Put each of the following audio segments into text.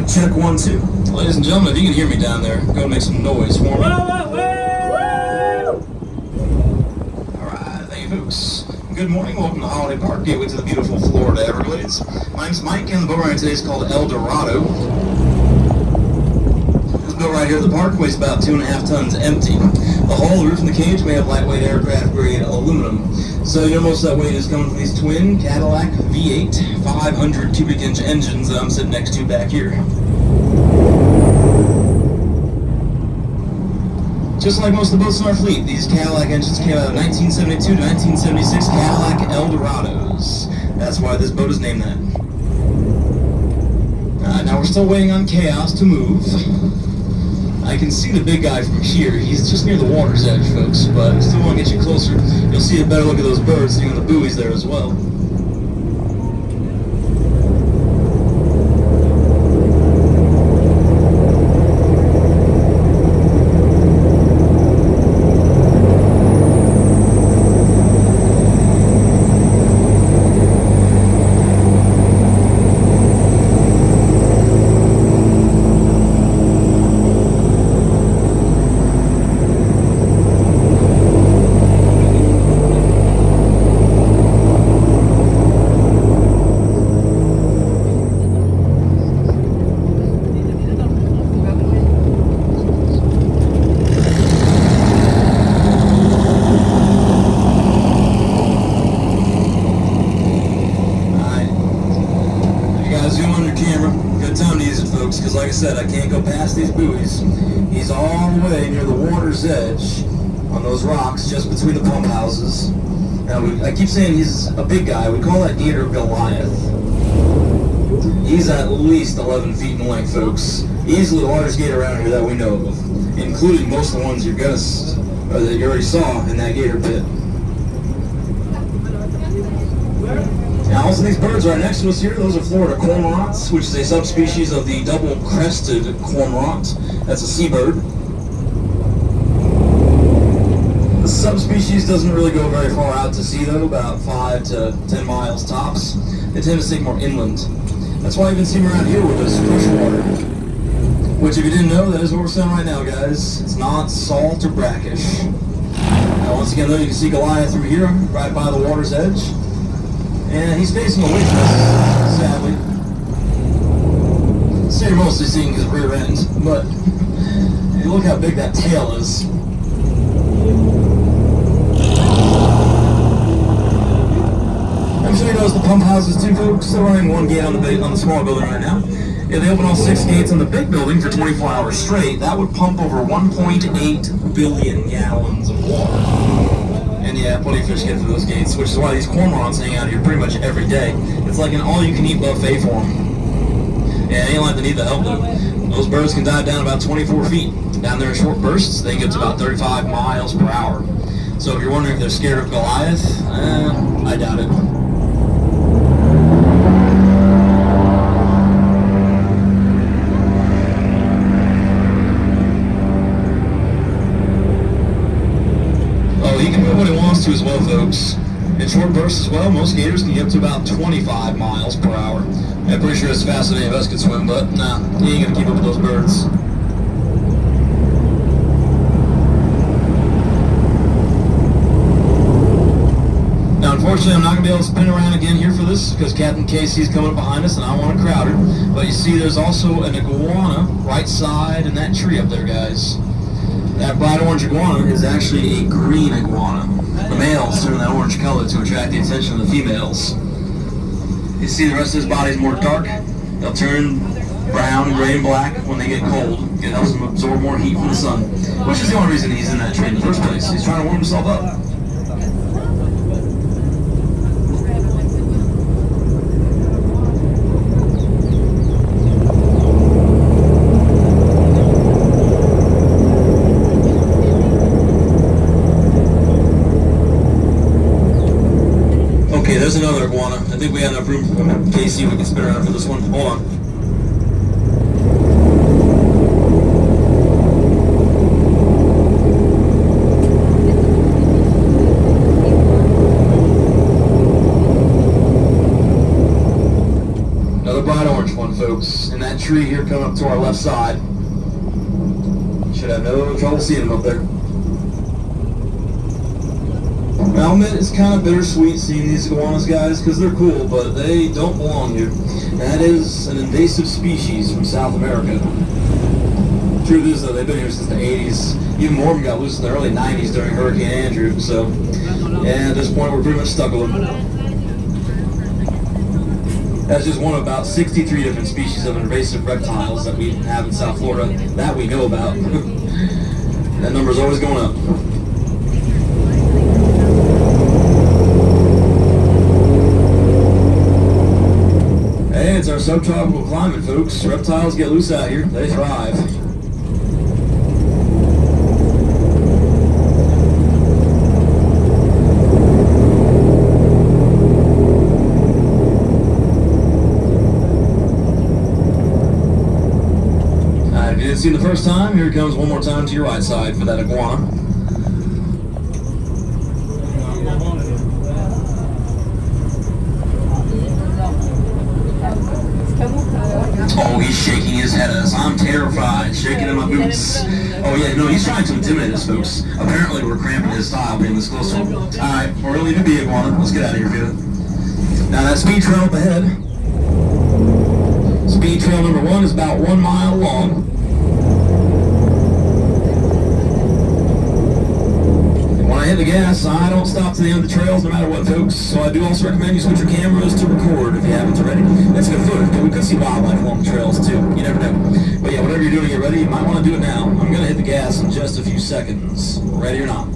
Check 1, 2. Ladies and gentlemen, if you can hear me down there, go and make some noise for me. Alright, thank you folks. Good morning, welcome to Holiday Park, gateway to the beautiful Florida Everglades. My name's Mike, and the boat ride today is called El Dorado. This boat right here at the park weighs about 2.5 tons empty. The hull, the roof, and the cage may have lightweight aircraft grade aluminum. So you know most of that weight is coming from these twin Cadillac V8 500 cubic inch engines that I'm sitting next to back here. Just like most of the boats in our fleet, these Cadillac engines came out of 1972 to 1976 Cadillac Eldorados. That's why this boat is named that. Now we're still waiting on Chaos to move. I can see the big guy from here. He's just near the water's edge, folks, but I still want to get you closer. You'll see a better look at those birds sitting on the buoys there as well. Zoom on your camera. Good time to use it, folks, because like I said, I can't go past these buoys. He's all the way near the water's edge on those rocks just between the pump houses. Now, I keep saying he's a big guy. We call that gator Goliath. He's at least 11 feet in length, folks. Easily the largest gator around here that we know of, including most of the ones that you already saw in that gator pit. Now, also these birds right next to us here, those are Florida cormorants, which is a subspecies of the double-crested cormorant. That's a seabird. The subspecies doesn't really go very far out to sea, though, about 5 to 10 miles tops. They tend to stay more inland. That's why you can see them around here with this freshwater. Which, if you didn't know, that is what we're saying right now, guys. It's not salt or brackish. Now, once again, though, you can see Goliath through here, right by the water's edge. And he's facing away from us, sadly. So you're mostly seeing his rear end, but look how big that tail is. I'm sure you notice the pump houses too, folks. They're running one gate on the small building right now. If they open all 6 gates on the big building for 24 hours straight, that would pump over 1.8 billion gallons of water. And yeah, plenty of fish get through those gates, which is why these cormorants hang out here pretty much every day. It's like an all-you-can-eat buffet for them. Yeah, it ain't like they need the help, though. Those birds can dive down about 24 feet. Down there in short bursts, they can get to about 35 miles per hour. So if you're wondering if they're scared of Goliath, I doubt it. He can move when he wants to as well, folks. In short bursts as well, most gators can get up to about 25 miles per hour. I'm pretty sure it's faster than any of us could swim, but nah, he ain't gonna keep up with those birds. Now, unfortunately, I'm not gonna be able to spin around again here for this because Captain Casey's coming up behind us and I want to crowd her. But you see, there's also an iguana right side in that tree up there, guys. That bright orange iguana is actually a green iguana. The males turn that orange color to attract the attention of the females. You see the rest of his body is more dark. They'll turn brown, gray, and black when they get cold. It helps them absorb more heat from the sun, which is the only reason he's in that tree in the first place. He's trying to warm himself up. Okay, there's another iguana. I think we have enough room for Casey. We can spin around for this one. Hold on. tree here coming up to our left side. Should have no trouble seeing them up there. I'll admit it's kind of bittersweet seeing these iguanas, guys, because they're cool, but they don't belong here. That is an invasive species from South America. Truth is, though, they've been here since the 80s. Even more of them got loose in the early 90s during Hurricane Andrew. So, yeah, at this point, we're pretty much stuck with them. That's just one of about 63 different species of invasive reptiles that we have in South Florida that we know about. That number's always going up. Hey, it's our subtropical climate, folks. Reptiles get loose out here. They thrive. If you didn't see the first time, here it comes one more time to your right side for that iguana. Oh, he's shaking his head at us. I'm terrified, shaking in my boots. Oh yeah, no, he's trying to intimidate us, folks. Apparently we're cramping his style being this close to him. Alright, we're really to be iguana. Let's get out of here, Vita. Now that speed trail up ahead. Speed trail number 1 is about 1 mile long. When I hit the gas, I don't stop to the end of the trails no matter what, folks. So I do also recommend you switch your cameras to record if you haven't already. That's good footage, but we could see wildlife along the trails too. You never know. But yeah, whatever you're doing, get ready. You might want to do it now. I'm going to hit the gas in just a few seconds. Ready or not.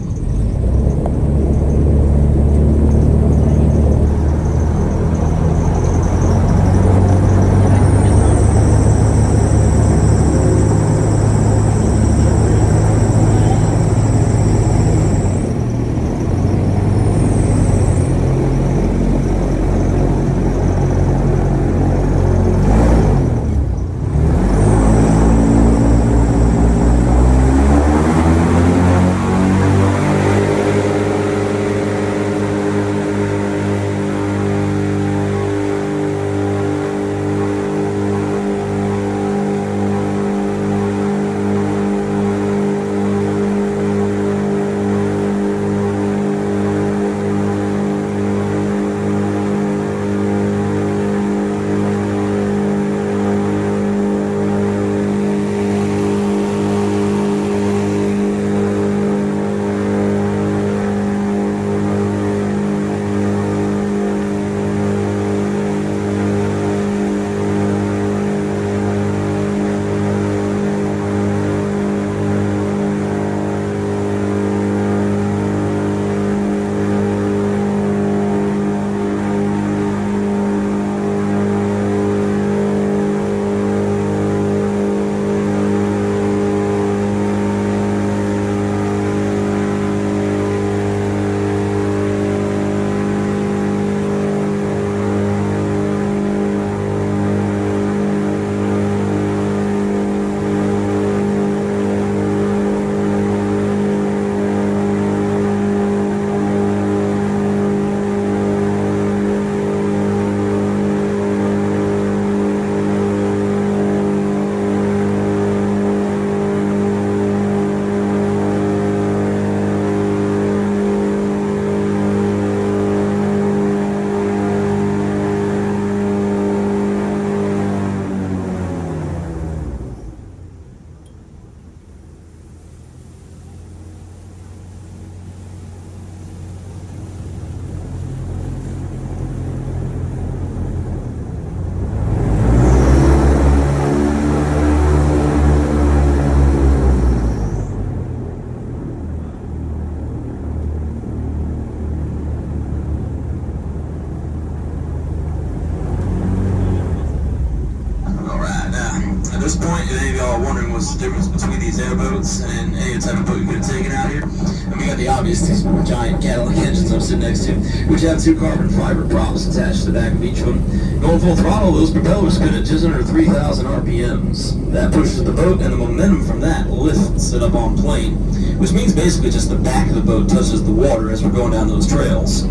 this point, any of y'all are wondering what's the difference between these airboats and any type of boat you could have taken out here, and we got the obvious, these giant Cadillac engines I'm sitting next to, which have two carbon fiber props attached to the back of each of them. Going full throttle, those propellers spin at just under 3,000 RPMs. That pushes the boat, and the momentum from that lifts it up on plane, which means basically just the back of the boat touches the water as we're going down those trails.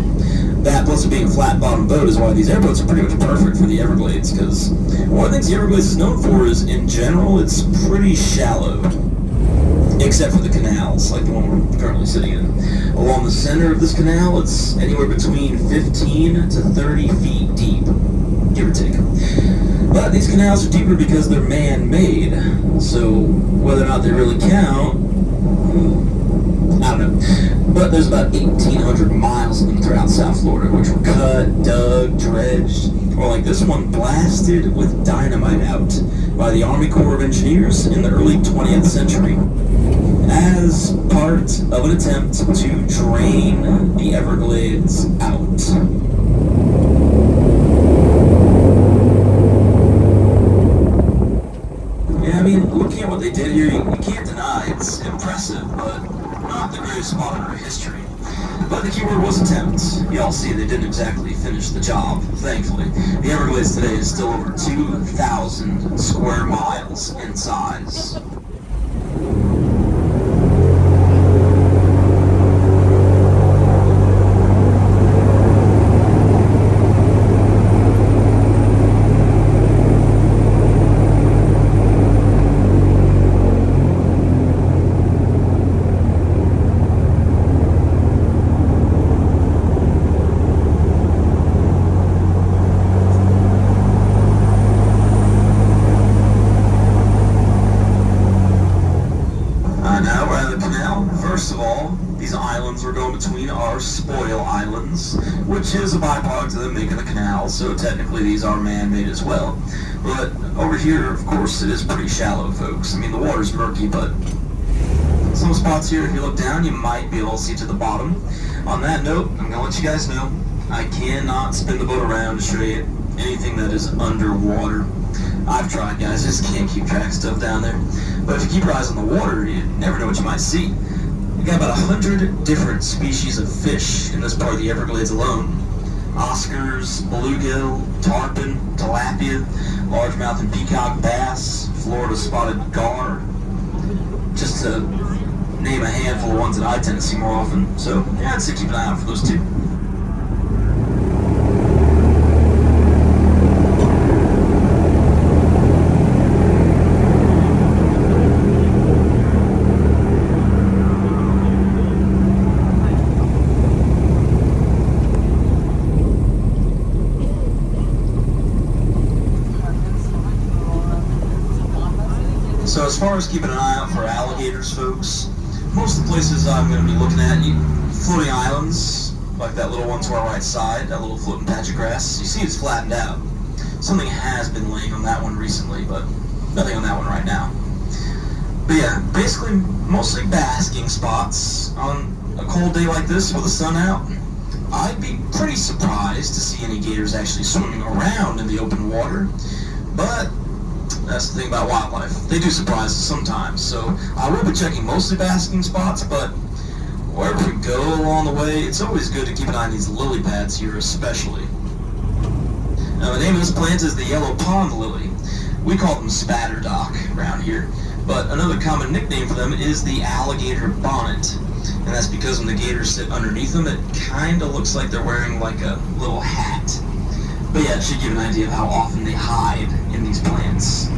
That plus it being a flat bottom boat is why these airboats are pretty much perfect for the Everglades, because one of the things the Everglades is known for is, in general, it's pretty shallow. Except for the canals, like the one we're currently sitting in. Along the center of this canal, it's anywhere between 15 to 30 feet deep, give or take. But these canals are deeper because they're man-made, so whether or not they really count, I don't know. But there's about 1,800 miles of them throughout South Florida, which were cut, dug, dredged, or like this one, blasted with dynamite out by the Army Corps of Engineers in the early 20th century as part of an attempt to drain the Everglades out. Yeah, I mean, looking at what they did here, you can't deny it's impressive, but not the greatest spot in our history. But the keyword was attempt. Y'all see they didn't exactly finish the job, thankfully. The Everglades today is still over 2,000 square miles in size. First of all, these islands we're going between are spoil islands, which is a byproduct of them making the canal, so technically these are man-made as well. But over here, of course, it is pretty shallow, folks. I mean, the water's murky, but some spots here, if you look down, you might be able to see to the bottom. On that note, I'm going to let you guys know, I cannot spin the boat around to show you anything that is underwater. I've tried, guys, just can't keep track of stuff down there. But if you keep your eyes on the water, you never know what you might see. We got about 100 different species of fish in this part of the Everglades alone. Oscars, bluegill, tarpon, tilapia, largemouth and peacock bass, Florida spotted gar. Just to name a handful of ones that I tend to see more often. So, yeah, I'd say keep an eye out for those two. So as far as keeping an eye out for alligators, folks, most of the places I'm going to be looking at, floating islands, like that little one to our right side, that little floating patch of grass, you see it's flattened out. Something has been laying on that one recently, but nothing on that one right now. But yeah, basically mostly basking spots. On a cold day like this with the sun out, I'd be pretty surprised to see any gators actually swimming around in the open water, but that's the thing about wildlife. They do surprise us sometimes, so I will be checking mostly basking spots, but wherever we go along the way, it's always good to keep an eye on these lily pads here especially. Now the name of this plant is the yellow pond lily. We call them spatterdock around here, but another common nickname for them is the alligator bonnet. And that's because when the gators sit underneath them, it kind of looks like they're wearing like a little hat. But yeah, it should give an idea of how often they hide in these plants.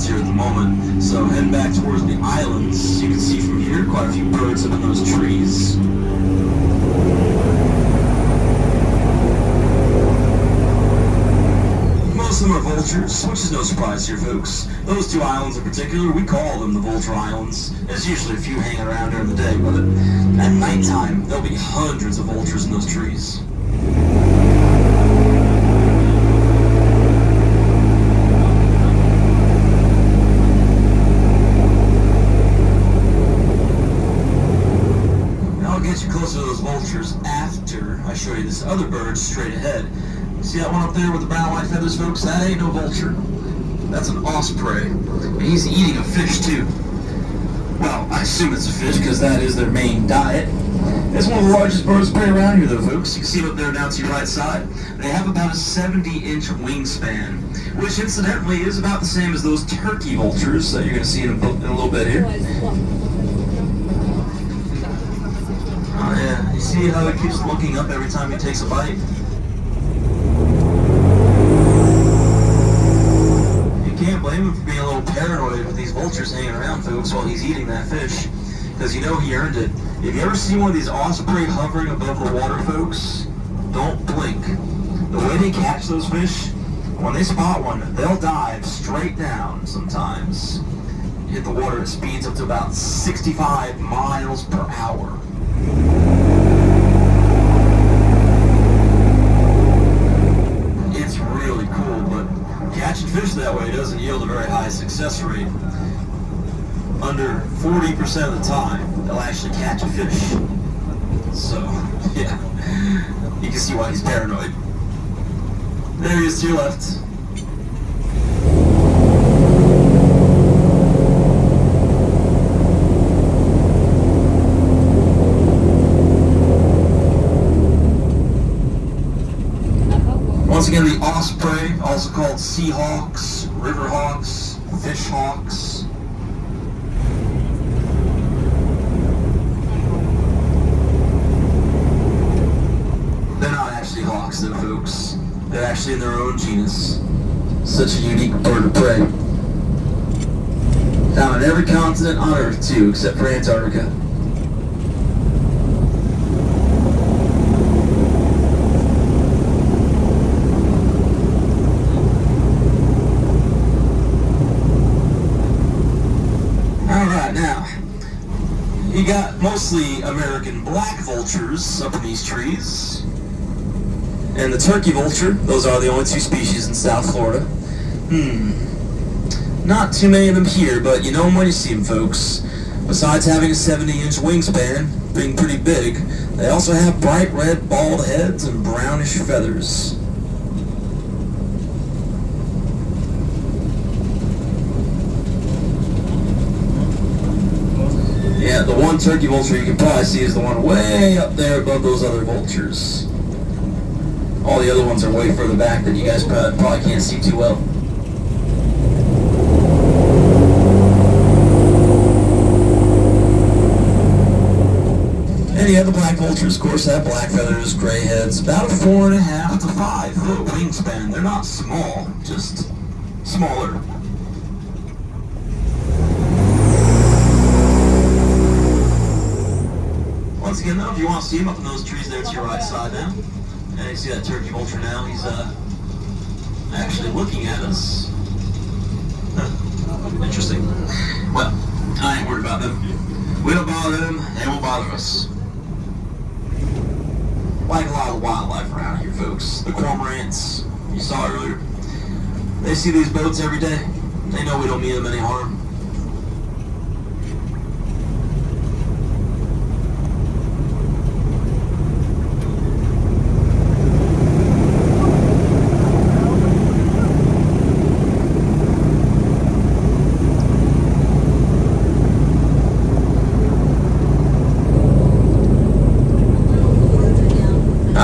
Here at the moment, so heading back towards the islands, you can see from here quite a few birds up in those trees. Most some are vultures, which is no surprise here, folks. Those two islands in particular, we call them the Vulture Islands. There's usually a few hanging around during the day, but at nighttime, there'll be hundreds of vultures in those trees. Now I'll get you closer to those vultures after I show you this other bird straight ahead. See that one up there with the brown and white feathers, folks? That ain't no vulture. That's an osprey. And he's eating a fish, too. Well, I assume it's a fish, because that is their main diet. It's one of the largest birds of prey around here, though, folks. You can see it up there now to your right side. They have about a 70-inch wingspan, which, incidentally, is about the same as those turkey vultures that you're going to see in a little bit here. Oh, yeah. You see how he keeps looking up every time he takes a bite? Can't blame him for being a little paranoid with these vultures hanging around, folks, while he's eating that fish, because you know he earned it. If you ever see one of these osprey hovering above the water, folks, don't blink. The way they catch those fish, when they spot one, they'll dive straight down sometimes. Hit the water at speeds up to about 65 miles per hour. It's really cool, but catching fish that way doesn't yield a very high success rate. Under 40% of the time, they'll actually catch a fish. So, yeah, you can see why he's paranoid. There he is to your left. Once again, the osprey, also called sea hawks, river hawks, fish hawks. They're not actually hawks, though, folks. They're actually in their own genus. Such a unique bird of prey. Found on every continent on Earth, too, except for Antarctica. Now, you got mostly American black vultures up in these trees. And the turkey vulture, those are the only two species in South Florida. Not too many of them here, but you know them when you see them, folks. Besides having a 70-inch wingspan, being pretty big, they also have bright red bald heads and brownish feathers. Yeah, the one turkey vulture you can probably see is the one way up there above those other vultures. All the other ones are way further back that you guys probably can't see too well. And the other black vultures, of course, have black feathers, gray heads, about a 4.5 to 5 foot wingspan. They're not small, just smaller. Once again, though, if you want to see him up in those trees there to your right side now, and you see that turkey vulture now, he's actually looking at us. Interesting. Well, I ain't worried about them. We don't bother them, they won't bother us. Like a lot of wildlife around here, folks. The cormorants, you saw earlier, they see these boats every day. They know we don't mean them any harm.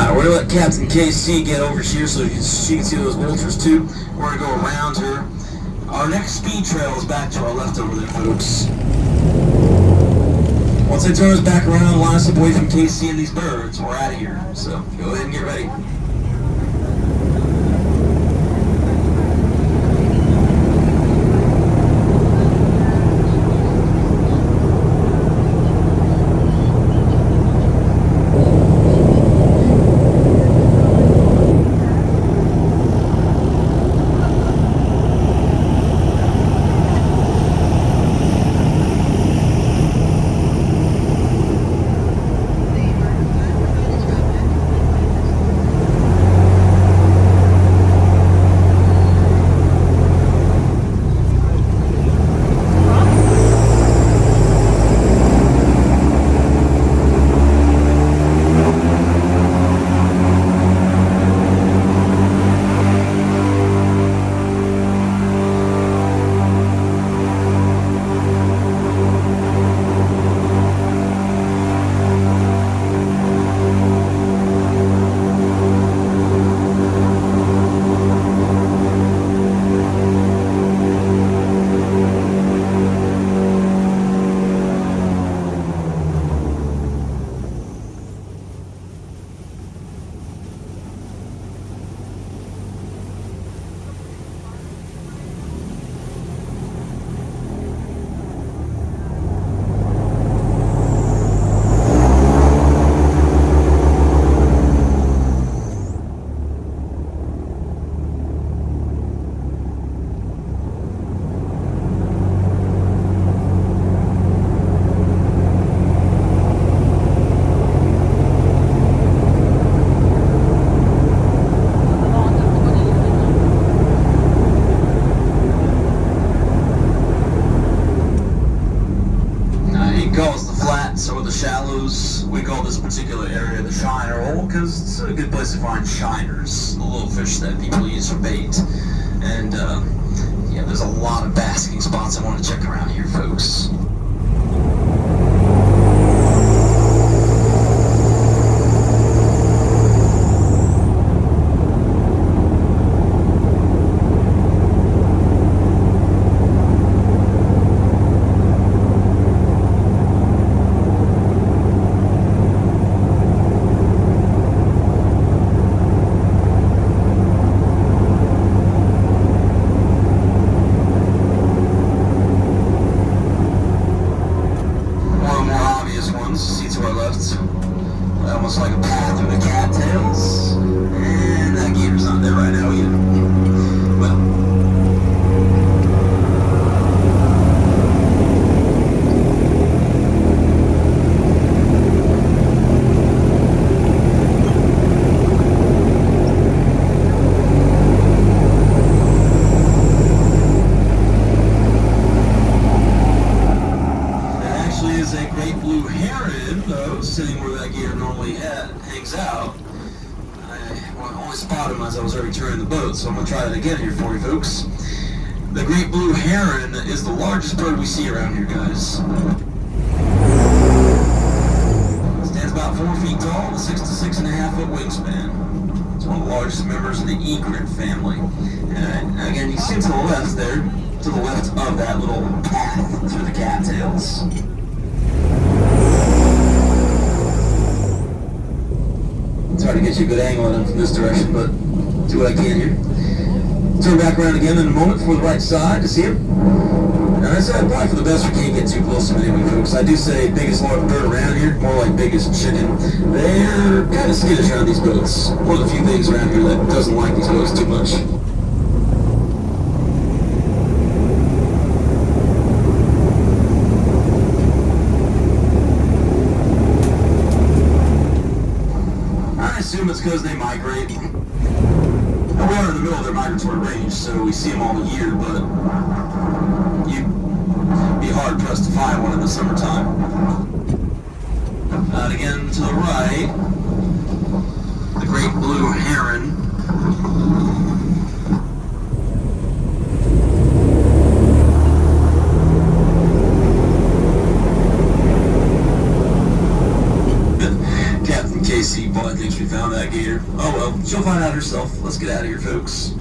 We're going to let Captain KC get over here so she can see those vultures too. We're going to go around her. Our next speed trail is back to our left over there, folks. Once they turn us back around, line us up away from KC and these birds, we're out of here. So go ahead and get ready. place to find shiners, the little fish that people use for bait. And yeah, there's a lot of basking spots I want to check around here, folks. Almost like a path through the cattails, and that gator's not there right now either. Well, there actually is a great blue heron, though, sitting where that gator normally hangs out. I only spotted him as I was already turning the boat, so I'm going to try that again here for you folks. The great blue heron is the largest bird we see around here, guys. It stands about 4 feet tall, with 6 to 6.5 foot wingspan. It's one of the largest members of the egret family. And again, you see to the left there, to the left of that little path through the cattails. It's hard to get you a good angle on it from this direction, but do what I can here. Turn back around again in a moment for the right side to see him. And I said, probably for the best we can't get too close to him anyway, folks. I do say biggest large bird around here, more like biggest chicken. They're kind of skittish around these boats. One of the few things around here that doesn't like these boats too much. I assume it's because they migrate. Now, we are in the middle of their migratory range, so we see them all year, but you'd be hard-pressed to find one in the summertime. And again, to the right, the great blue heron. Casey probably thinks we found that gator. Oh well, she'll find out herself. Let's get out of here, folks.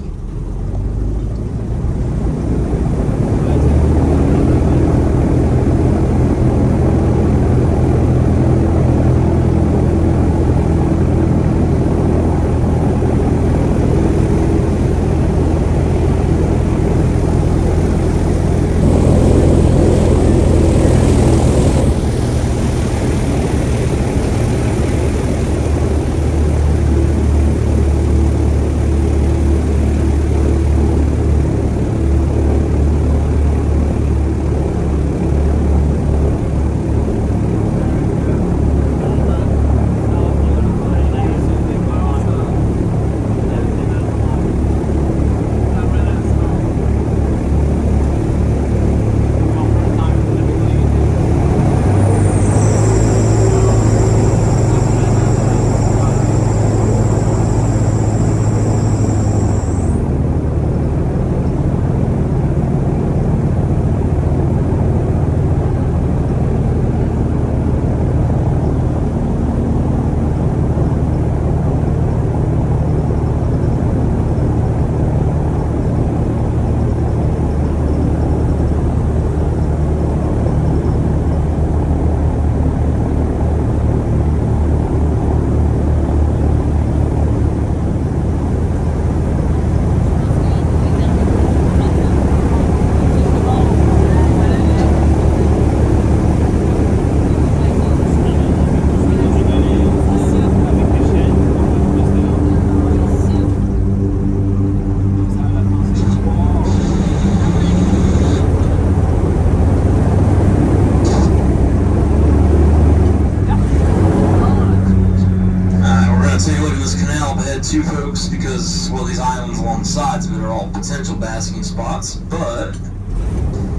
Too, folks, because, well, these islands along the sides of it are all potential basking spots, but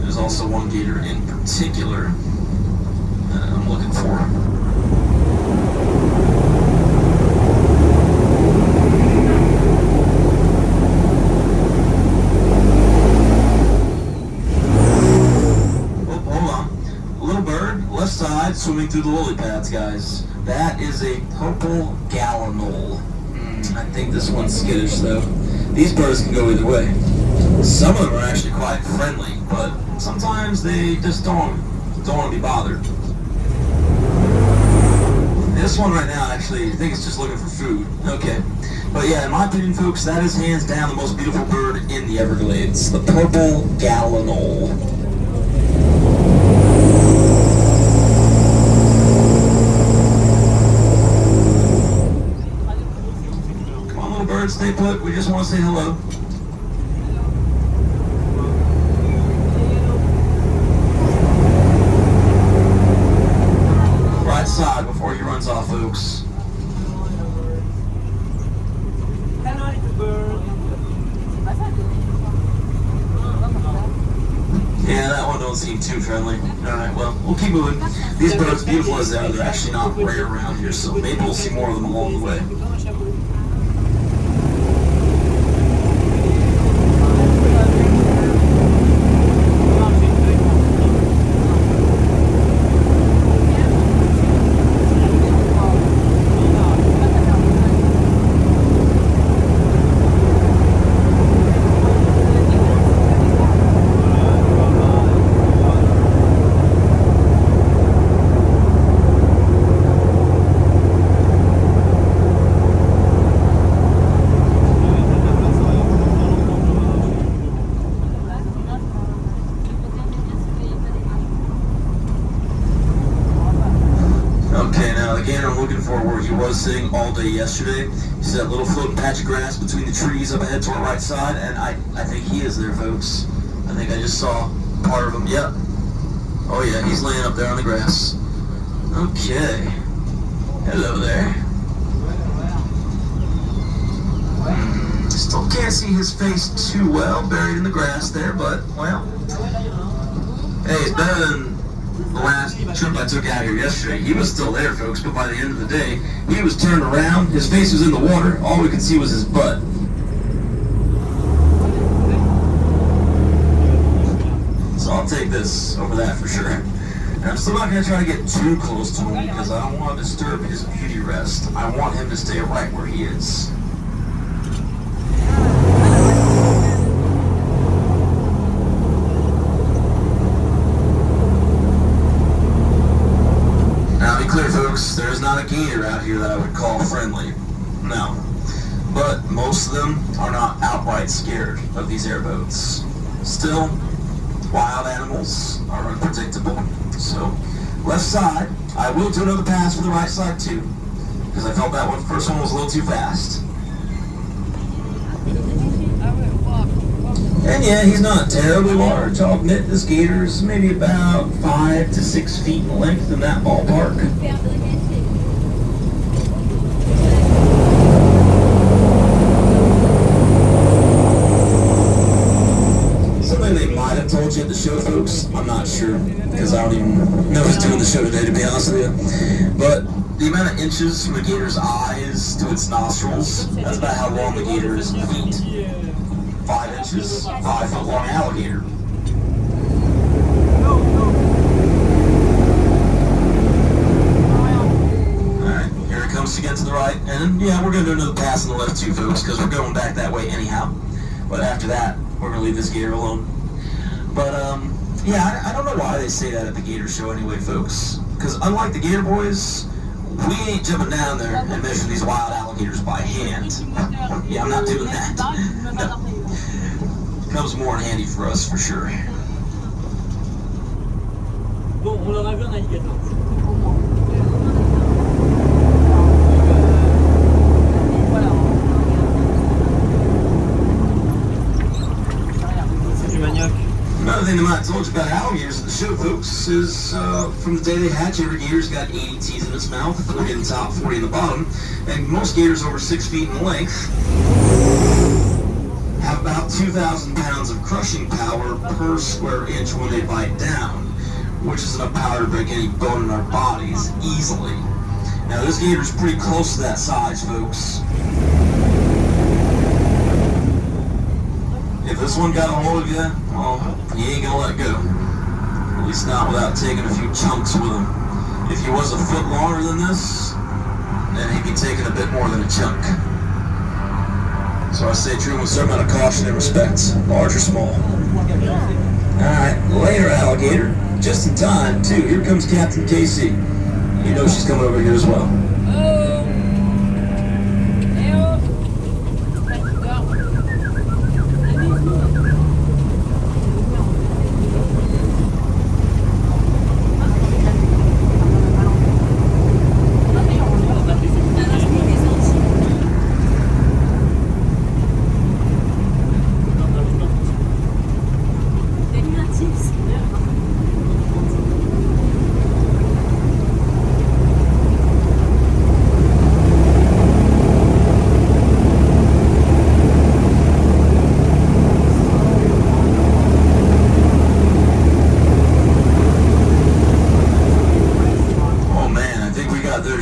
there's also one gator in particular that I'm looking for. swimming through the lily pads, guys. That is a purple gallinule. I think this one's skittish, though. These birds can go either way. Some of them are actually quite friendly, but sometimes they just don't want to be bothered. This one right now, actually, I think it's just looking for food. Okay. But yeah, in my opinion, folks, that is hands down the most beautiful bird in the Everglades. The purple gallinule. Come on, little bird, stay put. We just want to say hello. Side before he runs off, folks. Yeah, that one don't seem too friendly. Alright, well, we'll keep moving. These birds, beautiful as they are, they're actually not rare around here, so maybe we'll see more of them along the way. Again, I'm looking for where he was sitting all day yesterday. You see that little floating patch of grass between the trees up ahead to our right side, and I think he is there, folks. I think I just saw part of him. Yep. Oh yeah, he's laying up there on the grass. Okay. Hello there. Still can't see his face too well, buried in the grass there, but, well, hey, it's better than the last trip I took out here yesterday. He was still there, folks, but by the end of the day, he was turned around, his face was in the water, all we could see was his butt. So I'll take this over that for sure. And I'm still not going to try to get too close to him because I don't want to disturb his beauty rest. I want him to stay right where he is. Clear, folks, there's not a gator out here that I would call friendly. No. But most of them are not outright scared of these airboats. Still, wild animals are unpredictable. So, left side, I will do another pass for the right side too, because I felt that first one was a little too fast. And yeah, he's not terribly large. I'll admit this gator is maybe about 5 to 6 feet in length in that ballpark. Something they might have told you at the show, folks, I'm not sure, because I don't even know who's doing the show today, to be honest with you. But the amount of inches from the gator's eyes to its nostrils, that's about how long the gator is in feet. 5 inches, 5 foot long alligator. Alright, here it comes to get to the right, and yeah, we're going to do another pass on the left too, folks, because we're going back that way anyhow. But after that, we're going to leave this gator alone. But, yeah, I don't know why they say that at the gator show anyway, folks. Because unlike the gator boys, we ain't jumping down there and measuring these wild alligators by hand. Yeah, I'm not doing that. No. Comes more in handy for us, for sure. Bon, on leur a vu un alligator. C'est du manioc. Another thing they might have told you about alligators at the show, folks, is from the day they hatch, every gator's got 80 teeth in its mouth, 40 in the top, 40 in the bottom, and most gators over 6 feet in length have about 2,000 pounds of crushing power per square inch when they bite down, which is enough power to break any bone in our bodies easily. Now this gator's pretty close to that size, folks. If this one got a hold of you, well, you ain't gonna let go. At least not without taking a few chunks with him. If he was a foot longer than this, then he'd be taking a bit more than a chunk. So I say treat him with some amount of caution and respect, large or small. Alright, later, alligator. Just in time, too. Here comes Captain Casey. You know she's coming over here as well.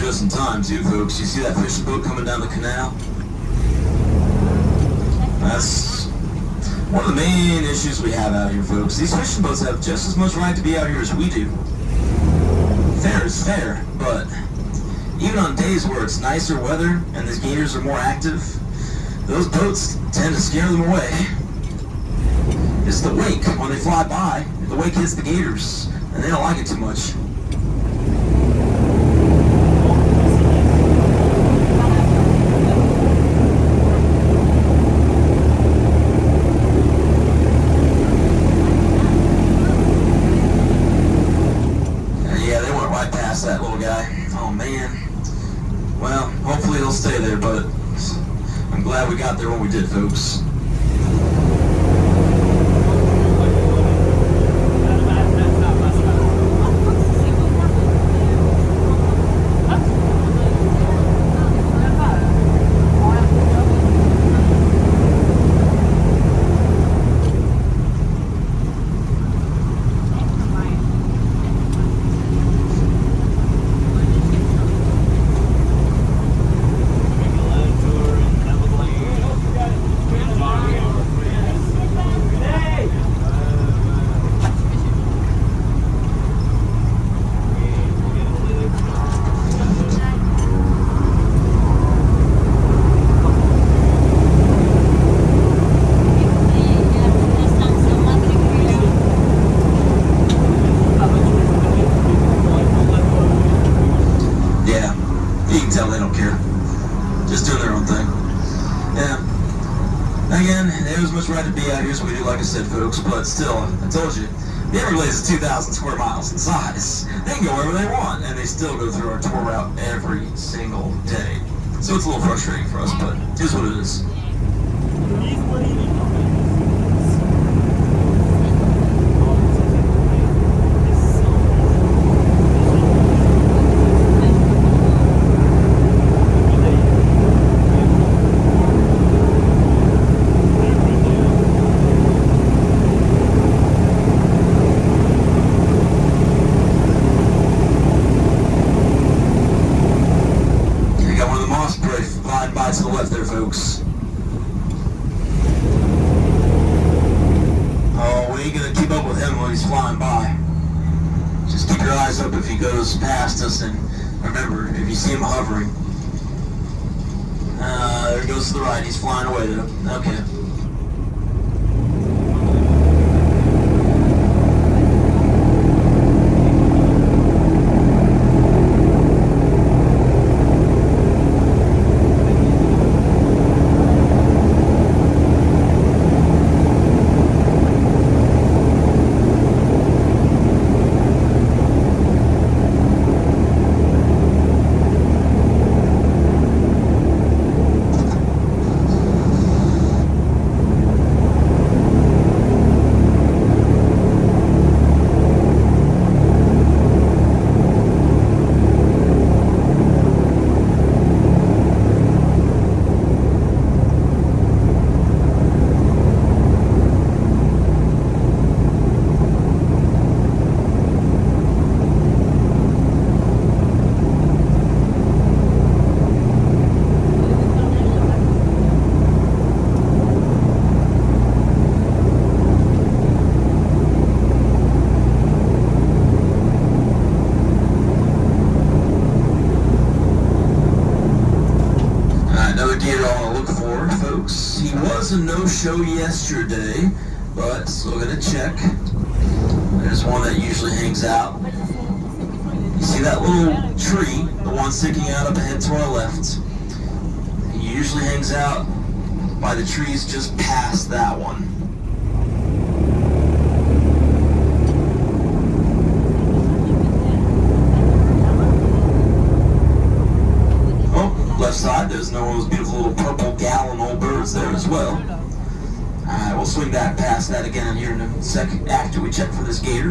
Just in time too, folks. You see that fishing boat coming down the canal? That's one of the main issues we have out here, folks. These fishing boats have just as much right to be out here as we do. Fair is fair, but even on days where it's nicer weather and the gators are more active, those boats tend to scare them away. It's the wake when they fly by. The wake hits the gators, and they don't like it too much. That little guy. Oh man. Well, hopefully he'll stay there, but I'm glad we got there when we did, folks. They don't care. Just doing their own thing. Yeah. Again, they have as much right to be out here as we do, like I said, folks, but still, I told you, the Everglades is 2,000 square miles in size. They can go wherever they want, and they still go through our tour route every single day. So it's a little frustrating for us, but it is what it is. To the left there, folks. Oh, we ain't gonna keep up with him while he's flying by. Just keep your eyes up if he goes past us, and remember, if you see him hovering. There he goes to the right. He's flying away though. Okay. no-show yesterday, but still gonna check. There's one that usually hangs out. You see that little tree, the one sticking out up ahead to our left? He usually hangs out by the trees just past that one. Left side, there's one of those beautiful little purple gallinal birds there as well. Alright, we'll swing back past that again here in a second after we check for this gator.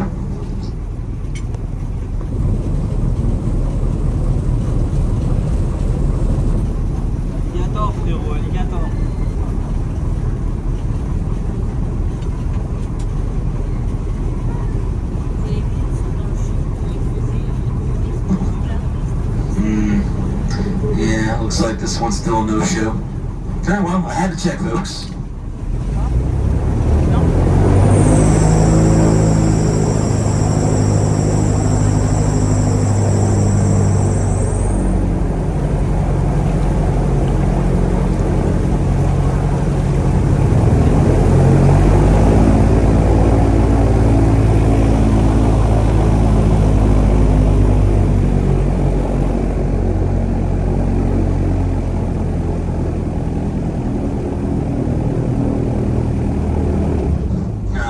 Alligator, frérot, alligator. Yeah, looks like this one's still a no-show. Okay, well, I had to check, folks.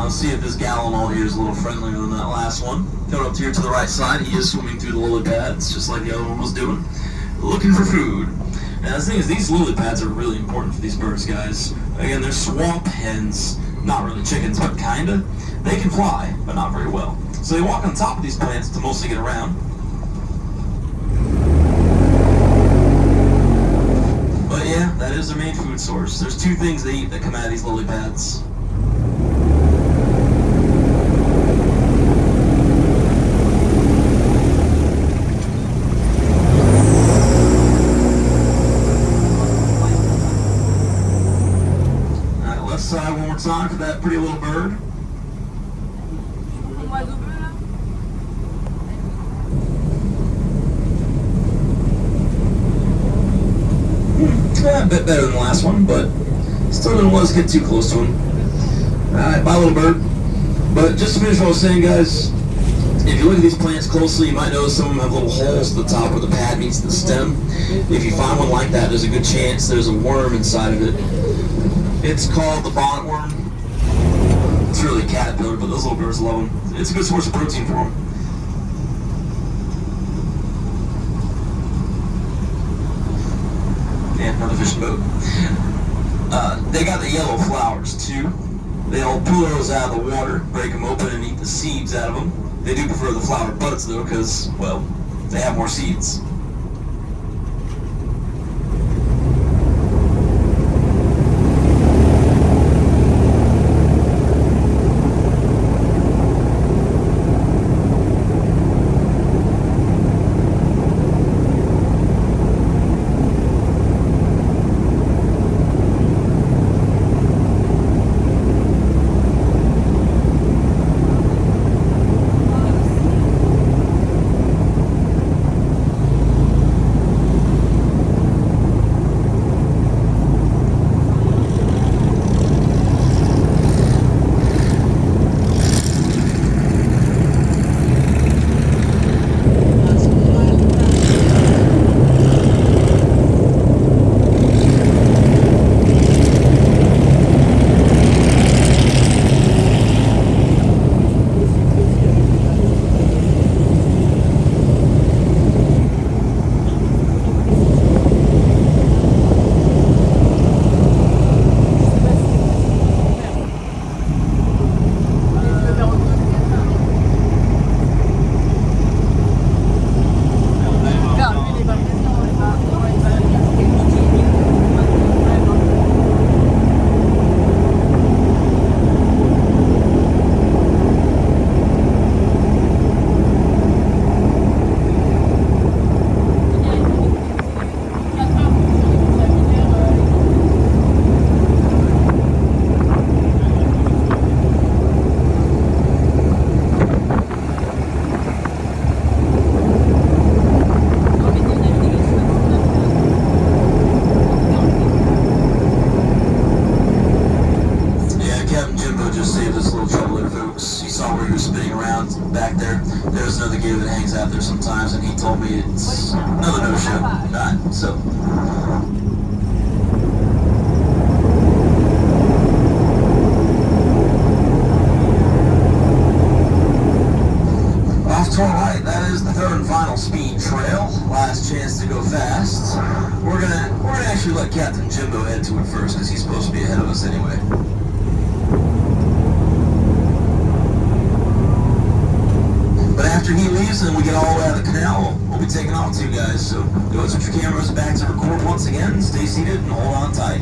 Let's see if this gallinal here is a little friendlier than that last one. Coming up here to the right side, he is swimming through the lily pads, just like the other one was doing, looking for food. Now the thing is, these lily pads are really important for these birds, guys. Again, they're swamp hens, not really chickens, but kinda. They can fly, but not very well. So they walk on top of these plants to mostly get around. But yeah, that is their main food source. There's two things they eat that come out of these lily pads. Side one more time for that pretty little bird. A bit better than the last one, but still didn't let us get too close to him. Alright, bye little bird. But just to finish what I was saying, guys, if you look at these plants closely, you might notice some of them have little holes at the top where the pad meets the stem. If you find one like that, there's a good chance there's a worm inside of it. It's called the bonnet worm. It's really a caterpillar, but those little birds love them. It's a good source of protein for them. Yeah, another fishing boat. They got the yellow flowers too. They'll pull those out of the water, break them open, and eat the seeds out of them. They do prefer the flower buds though, because, well, they have more seeds. just saved us a little trouble there, folks. You saw where he was spinning around back there. There's another gator that hangs out there sometimes, and he told me it's another no-show. Alright, so... Off to our right, that is the third and final speed trail. Last chance to go fast. We're gonna actually let Captain Jimbo head to it first, because he's supposed to be ahead of us anyway. But after he leaves and we get all the way out of the canal, we'll be taking off too, guys. So go and switch your cameras back to record once again. Stay seated and hold on tight.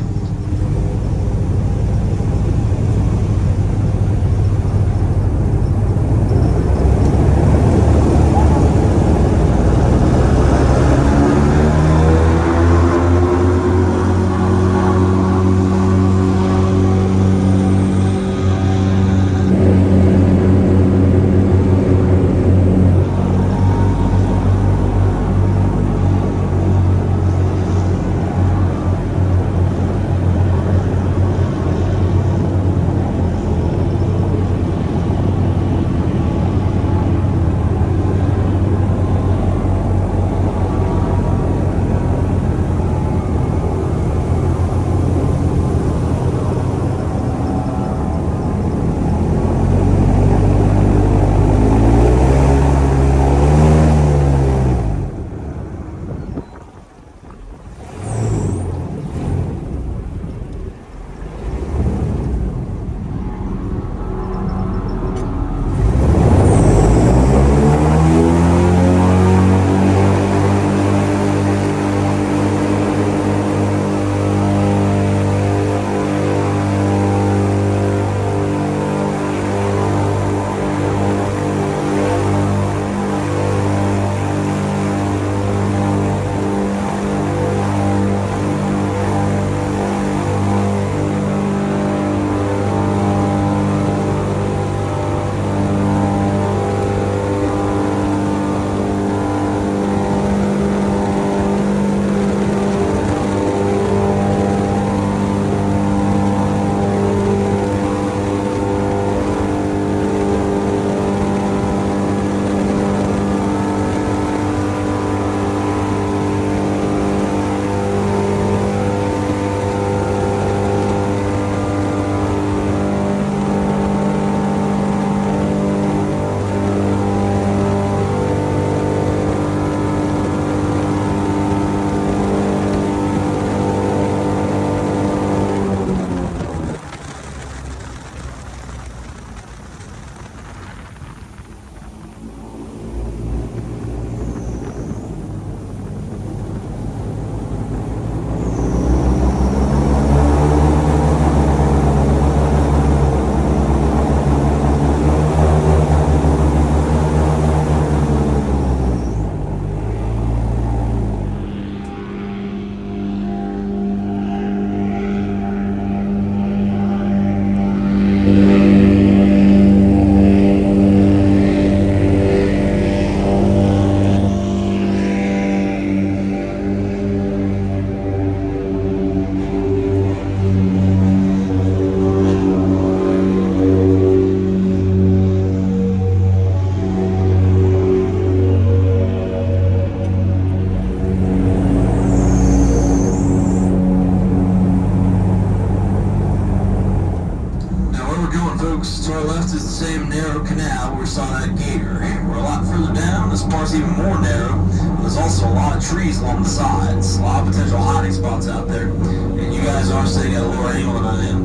To our left is the same narrow canal where we saw that gator. We're a lot further down, this part's even more narrow. There's also a lot of trees along the sides, a lot of potential hiding spots out there, and you guys are sitting at a lower angle than I am.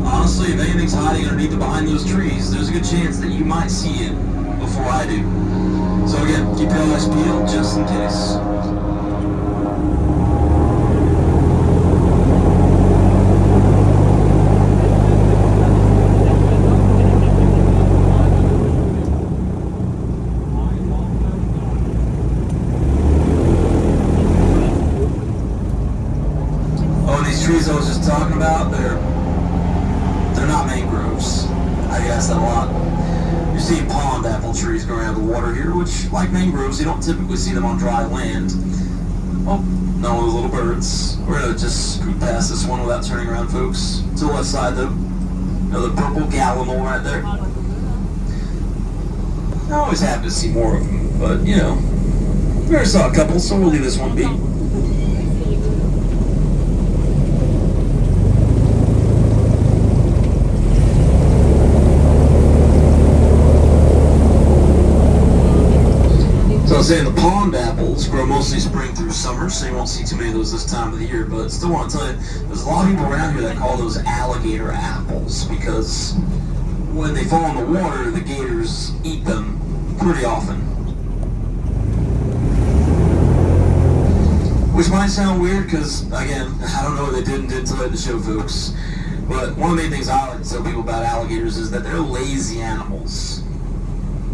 Honestly, if anything's hiding underneath or behind those trees, there's a good chance that you might see it before I do. So again, keep your eyes peeled just in case. Trees I was just talking about, they're not mangroves. I guess that a lot. You see pond apple trees growing out of the water here, which, like mangroves, you don't typically see them on dry land. Well, No little birds. We're gonna just scoot past this one without turning around, folks. To the left side, though. Another purple gallinal right there. I always happy to see more of them, but you know, we already saw a couple, so we'll leave this one be. So I was saying the pond apples grow mostly spring through summer, so you won't see too many of those this time of the year, but still want to tell you, there's a lot of people around here that call those alligator apples, because when they fall in the water, the gators eat them pretty often. Which might sound weird, because, again, I don't know what they did and didn't tell you at the show, folks, but one of the main things I like to tell people about alligators is that they're lazy animals.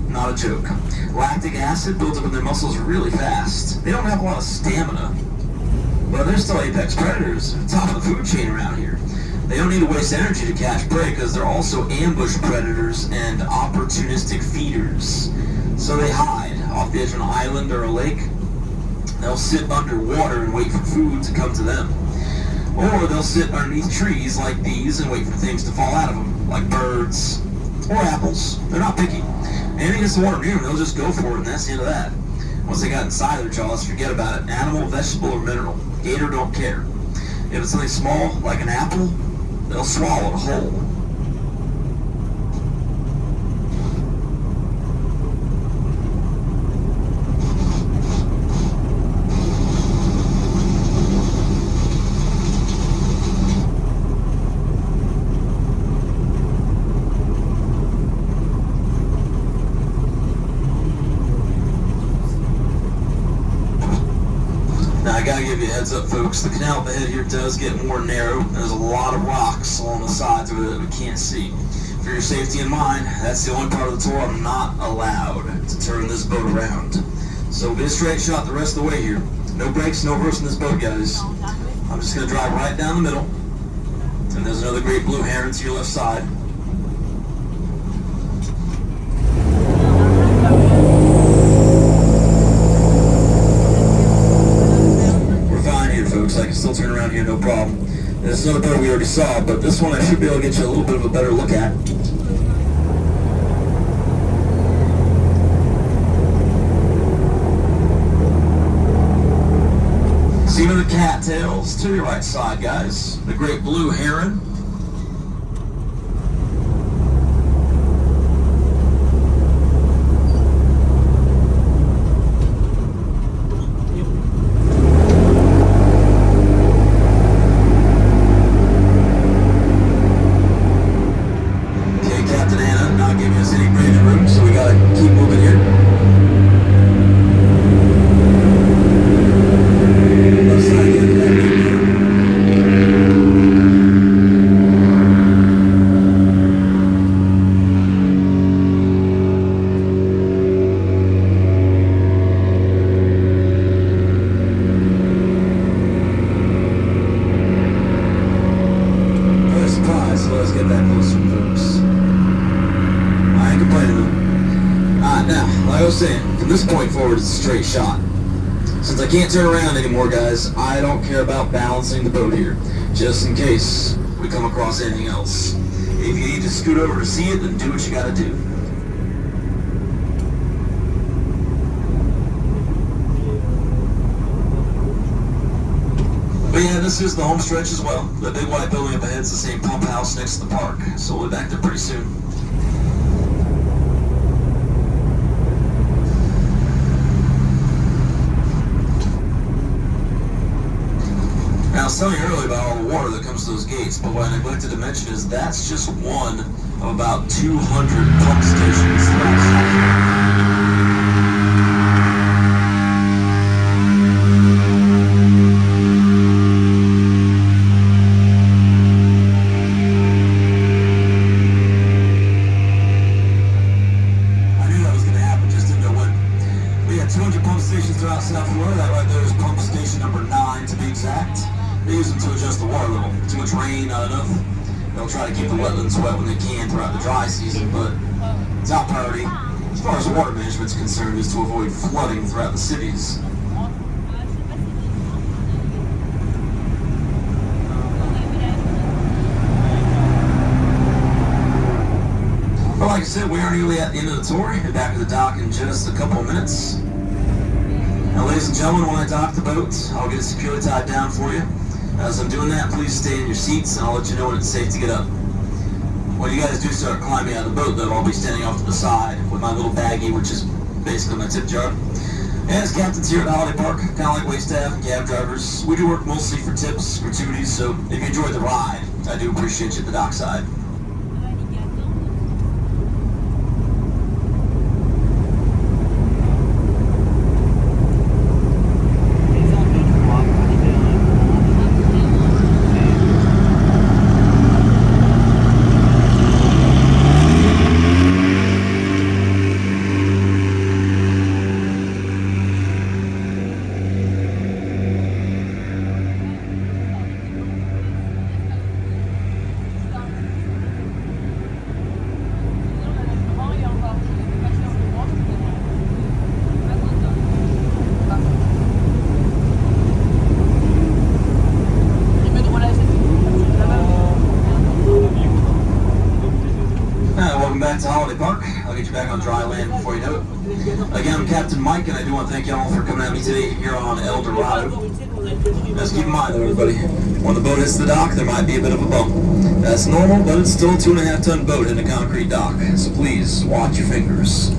Not a joke. Lactic acid builds up in their muscles really fast. They don't have a lot of stamina, but they're still apex predators at the top of the food chain around here. They don't need to waste energy to catch prey because they're also ambush predators and opportunistic feeders. So they hide off the edge of an island or a lake. They'll sit underwater and wait for food to come to them. Or they'll sit underneath trees like these and wait for things to fall out of them, like birds or apples. They're not picky. Anything that's water near them, they'll just go for it, and that's the end of that. Once they got inside their jaws, forget about it. Animal, vegetable, or mineral. Gator don't care. If it's something small, like an apple, they'll swallow it whole. Now, I gotta give you a heads up, folks. The canal up ahead here does get more narrow. There's a lot of rocks along the sides of it that we can't see. For your safety and mine, that's the only part of the tour I'm not allowed to turn this boat around. So we'll get a straight shot the rest of the way here. No brakes, no reversing this boat, guys. I'm just gonna drive right down the middle. And there's another great blue heron to your left side. I can still turn around here, no problem. There's another boat we already saw, but this one I should be able to get you a little bit of a better look at. See the cattails to your right side, guys. The great blue heron. From this point forward, it's a straight shot. Since I can't turn around anymore, guys, I don't care about balancing the boat here, just in case we come across anything else. If you need to scoot over to see it, then do what you gotta do. But yeah, this is the home stretch as well. The big white building up ahead is the same pump house next to the park, so we'll be back there pretty soon. Now, I was telling you earlier about all the water that comes to those gates, but what I neglected to mention is that's just one of about 200 pump stations throughout South Florida. I knew that was going to happen, just didn't know when. We had 200 pump stations throughout South Florida. That right there is pump station number 9 to be exact. They use them to adjust the water level. Too much rain, not enough. They'll try to keep the wetlands wet when they can throughout the dry season, but top priority, as far as water management is concerned, is to avoid flooding throughout the cities. Well, like I said, we are nearly at the end of the tour. Head back to the dock in just a couple of minutes. Now, ladies and gentlemen, when I dock the boat, I'll get it securely tied down for you. As I'm doing that, please stay in your seats, and I'll let you know when it's safe to get up. When you guys do start climbing out of the boat, though, I'll be standing off to the side with my little baggie, which is basically my tip jar. As captains here at Holiday Park, kind of like wait staff and cab drivers, we do work mostly for tips, gratuities, so if you enjoyed the ride, I do appreciate you at the dockside. Welcome back to Holiday Park. I'll get you back on dry land before you know it. Again, I'm Captain Mike, and I do want to thank y'all for coming at me today here on El Dorado. Just keep in mind, though, everybody, when the boat hits the dock, there might be a bit of a bump. That's normal, but it's still a 2.5-ton boat in a concrete dock, so please watch your fingers.